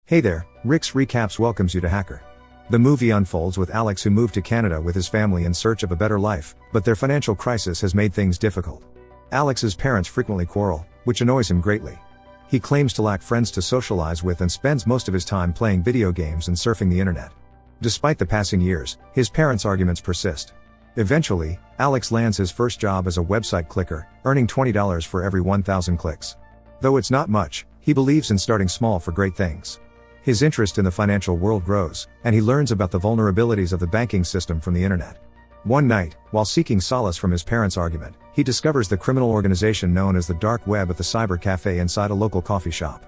Hey there, Rick's Recaps welcomes you to Hacker. The movie unfolds with Alex, who moved to Canada with his family in search of a better life, but their financial crisis has made things difficult. Alex's parents frequently quarrel, which annoys him greatly. He claims to lack friends to socialize with and spends most of his time playing video games and surfing the internet. Despite the passing years, his parents' arguments persist. Eventually, Alex lands his first job as a website clicker, earning $20 for every 1,000 clicks. Though it's not much, he believes in starting small for great things. His interest in the financial world grows, and he learns about the vulnerabilities of the banking system from the internet. One night, while seeking solace from his parents' argument, he discovers the criminal organization known as the Dark Web at the cyber cafe inside a local coffee shop.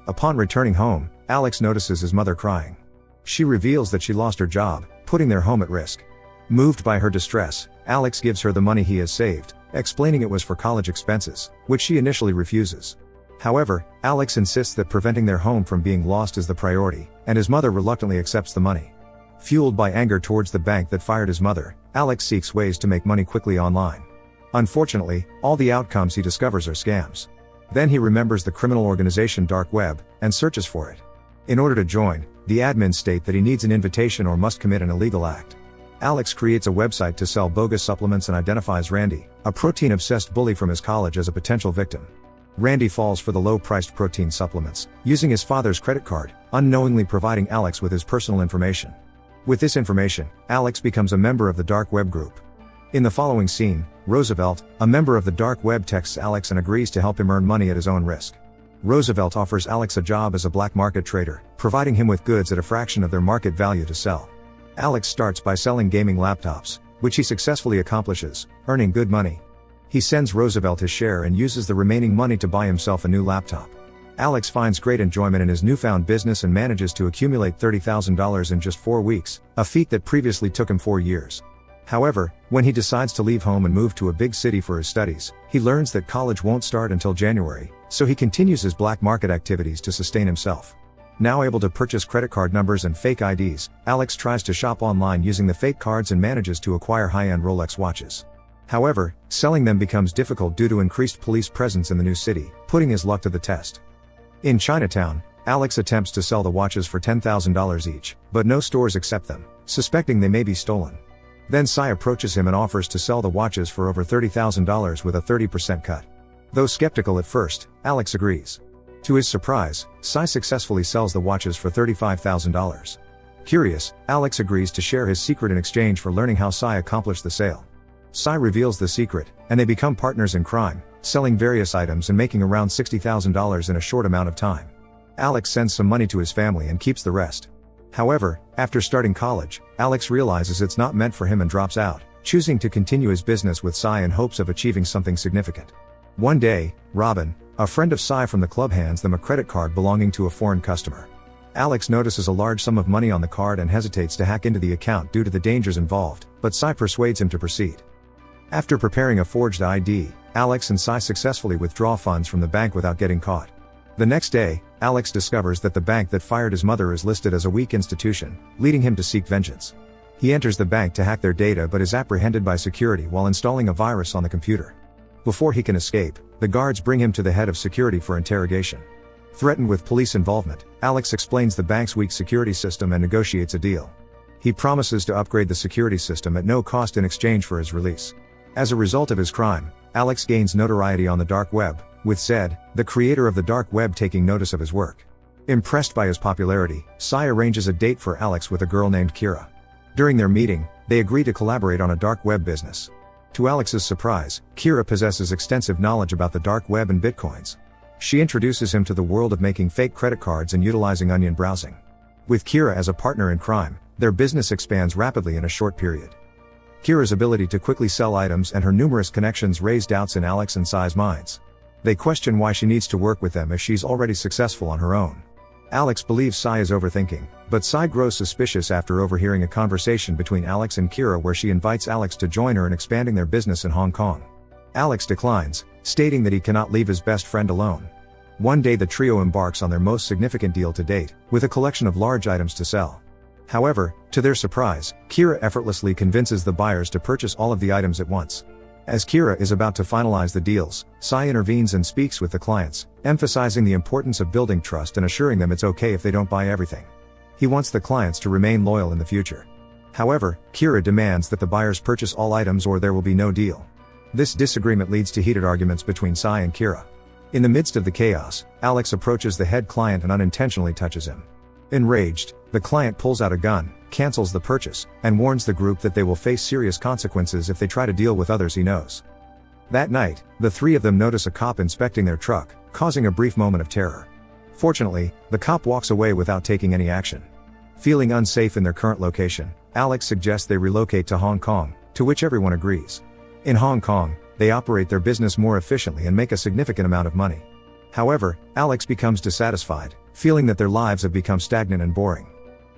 Upon returning home, Alex notices his mother crying. She reveals that she lost her job, putting their home at risk. Moved by her distress, Alex gives her the money he has saved, explaining it was for college expenses, which she initially refuses. However, Alex insists that preventing their home from being lost is the priority, and his mother reluctantly accepts the money. Fueled by anger towards the bank that fired his mother, Alex seeks ways to make money quickly online. Unfortunately, all the outcomes he discovers are scams. Then he remembers the criminal organization Dark Web, and searches for it. In order to join, the admins state that he needs an invitation or must commit an illegal act. Alex creates a website to sell bogus supplements and identifies Randy, a protein-obsessed bully from his college, as a potential victim. Randy falls for the low-priced protein supplements, using his father's credit card, unknowingly providing Alex with his personal information. With this information, Alex becomes a member of the Dark Web group. In the following scene, Roosevelt, a member of the Dark Web, texts Alex and agrees to help him earn money at his own risk. Roosevelt offers Alex a job as a black market trader, providing him with goods at a fraction of their market value to sell. Alex starts by selling gaming laptops, which he successfully accomplishes, earning good money. He sends Roosevelt his share and uses the remaining money to buy himself a new laptop. Alex finds great enjoyment in his newfound business and manages to accumulate $30,000 in just 4 weeks, a feat that previously took him 4 years. However, when he decides to leave home and move to a big city for his studies, he learns that college won't start until January, so he continues his black market activities to sustain himself. Now able to purchase credit card numbers and fake IDs, Alex tries to shop online using the fake cards and manages to acquire high-end Rolex watches. However, selling them becomes difficult due to increased police presence in the new city, putting his luck to the test. In Chinatown, Alex attempts to sell the watches for $10,000 each, but no stores accept them, suspecting they may be stolen. Then Sai approaches him and offers to sell the watches for over $30,000 with a 30% cut. Though skeptical at first, Alex agrees. To his surprise, Sai successfully sells the watches for $35,000. Curious, Alex agrees to share his secret in exchange for learning how Sai accomplished the sale. Sai reveals the secret, and they become partners in crime, selling various items and making around $60,000 in a short amount of time. Alex sends some money to his family and keeps the rest. However, after starting college, Alex realizes it's not meant for him and drops out, choosing to continue his business with Sai in hopes of achieving something significant. One day, Robin, a friend of Sai from the club, hands them a credit card belonging to a foreign customer. Alex notices a large sum of money on the card and hesitates to hack into the account due to the dangers involved, but Sai persuades him to proceed. After preparing a forged ID, Alex and Sai successfully withdraw funds from the bank without getting caught. The next day, Alex discovers that the bank that fired his mother is listed as a weak institution, leading him to seek vengeance. He enters the bank to hack their data but is apprehended by security while installing a virus on the computer. Before he can escape, the guards bring him to the head of security for interrogation. Threatened with police involvement, Alex explains the bank's weak security system and negotiates a deal. He promises to upgrade the security system at no cost in exchange for his release. As a result of his crime, Alex gains notoriety on the Dark Web, with Zed, the creator of the Dark Web, taking notice of his work. Impressed by his popularity, Sai arranges a date for Alex with a girl named Kira. During their meeting, they agree to collaborate on a Dark Web business. To Alex's surprise, Kira possesses extensive knowledge about the Dark Web and Bitcoins. She introduces him to the world of making fake credit cards and utilizing onion browsing. With Kira as a partner in crime, their business expands rapidly in a short period. Kira's ability to quickly sell items and her numerous connections raise doubts in Alex and Sai's minds. They question why she needs to work with them if she's already successful on her own. Alex believes Sai is overthinking, but Sai grows suspicious after overhearing a conversation between Alex and Kira where she invites Alex to join her in expanding their business in Hong Kong. Alex declines, stating that he cannot leave his best friend alone. One day the trio embarks on their most significant deal to date, with a collection of large items to sell. However, to their surprise, Kira effortlessly convinces the buyers to purchase all of the items at once. As Kira is about to finalize the deals, Sai intervenes and speaks with the clients, emphasizing the importance of building trust and assuring them it's okay if they don't buy everything. He wants the clients to remain loyal in the future. However, Kira demands that the buyers purchase all items or there will be no deal. This disagreement leads to heated arguments between Sai and Kira. In the midst of the chaos, Alex approaches the head client and unintentionally touches him. Enraged, the client pulls out a gun, cancels the purchase, and warns the group that they will face serious consequences if they try to deal with others he knows. That night, the three of them notice a cop inspecting their truck, causing a brief moment of terror. Fortunately, the cop walks away without taking any action. Feeling unsafe in their current location, Alex suggests they relocate to Hong Kong, to which everyone agrees. In Hong Kong, they operate their business more efficiently and make a significant amount of money. However, Alex becomes dissatisfied, feeling that their lives have become stagnant and boring.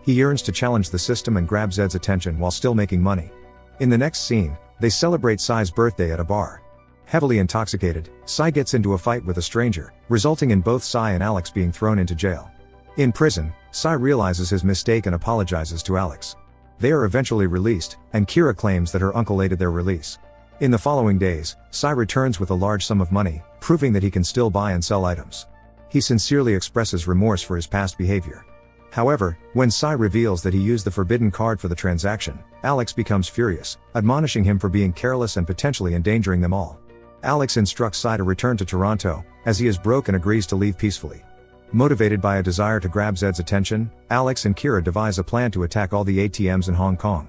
He yearns to challenge the system and grab Zed's attention while still making money. In the next scene, they celebrate Sai's birthday at a bar. Heavily intoxicated, Sai gets into a fight with a stranger, resulting in both Sai and Alex being thrown into jail. In prison, Sai realizes his mistake and apologizes to Alex. They are eventually released, and Kira claims that her uncle aided their release. In the following days, Sai returns with a large sum of money, proving that he can still buy and sell items. He sincerely expresses remorse for his past behavior. However, when Sai reveals that he used the forbidden card for the transaction, Alex becomes furious, admonishing him for being careless and potentially endangering them all. Alex instructs Sai to return to Toronto, as he is broke and agrees to leave peacefully. Motivated by a desire to grab Zed's attention, Alex and Kira devise a plan to attack all the ATMs in Hong Kong.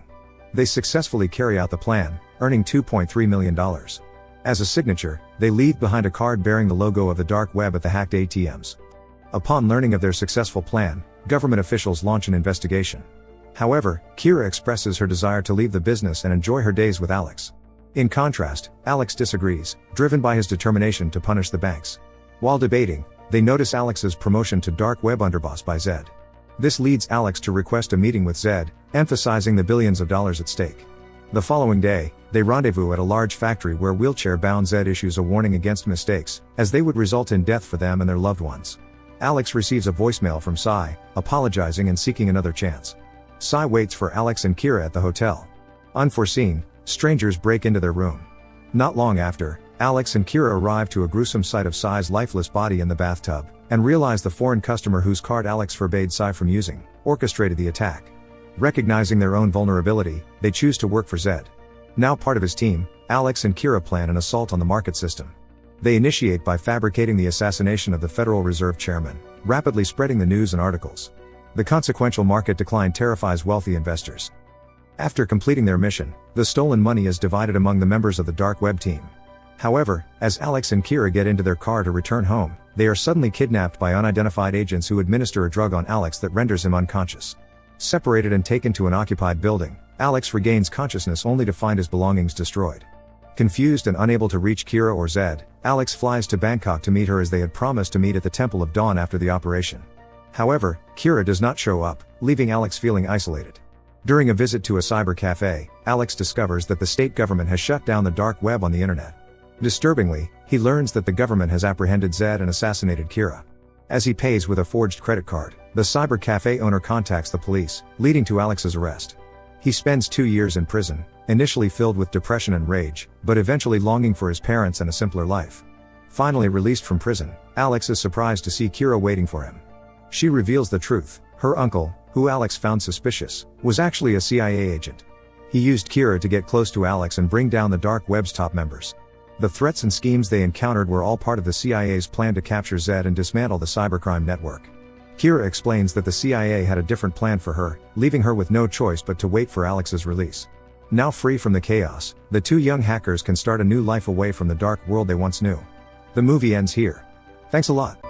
They successfully carry out the plan, earning $2.3 million. As a signature, they leave behind a card bearing the logo of the dark web at the hacked ATMs. Upon learning of their successful plan, government officials launch an investigation. However, Kira expresses her desire to leave the business and enjoy her days with Alex. In contrast, Alex disagrees, driven by his determination to punish the banks. While debating, they notice Alex's promotion to dark web underboss by Zed. This leads Alex to request a meeting with Zed, emphasizing the billions of dollars at stake. The following day, they rendezvous at a large factory where wheelchair-bound Zed issues a warning against mistakes, as they would result in death for them and their loved ones. Alex receives a voicemail from Sai, apologizing and seeking another chance. Sai waits for Alex and Kira at the hotel. Unforeseen, strangers break into their room. Not long after, Alex and Kira arrive to a gruesome sight of Sai's lifeless body in the bathtub, and realize the foreign customer whose card Alex forbade Sai from using, orchestrated the attack. Recognizing their own vulnerability, they choose to work for Zed. Now part of his team, Alex and Kira plan an assault on the market system. They initiate by fabricating the assassination of the Federal Reserve Chairman, rapidly spreading the news and articles. The consequential market decline terrifies wealthy investors. After completing their mission, the stolen money is divided among the members of the dark web team. However, as Alex and Kira get into their car to return home, they are suddenly kidnapped by unidentified agents who administer a drug on Alex that renders him unconscious. Separated and taken to an occupied building, Alex regains consciousness only to find his belongings destroyed. Confused and unable to reach Kira or Zed, Alex flies to Bangkok to meet her as they had promised to meet at the Temple of Dawn after the operation. However, Kira does not show up, leaving Alex feeling isolated. During a visit to a cyber cafe, Alex discovers that the state government has shut down the dark web on the internet. Disturbingly, he learns that the government has apprehended Zed and assassinated Kira. As he pays with a forged credit card, the cyber cafe owner contacts the police, leading to Alex's arrest. He spends 2 years in prison, initially filled with depression and rage, but eventually longing for his parents and a simpler life. Finally released from prison, Alex is surprised to see Kira waiting for him. She reveals the truth: her uncle, who Alex found suspicious, was actually a CIA agent. He used Kira to get close to Alex and bring down the dark web's top members. The threats and schemes they encountered were all part of the CIA's plan to capture Zed and dismantle the cybercrime network. Kira explains that the CIA had a different plan for her, leaving her with no choice but to wait for Alex's release. Now free from the chaos, the two young hackers can start a new life away from the dark world they once knew. The movie ends here. Thanks a lot.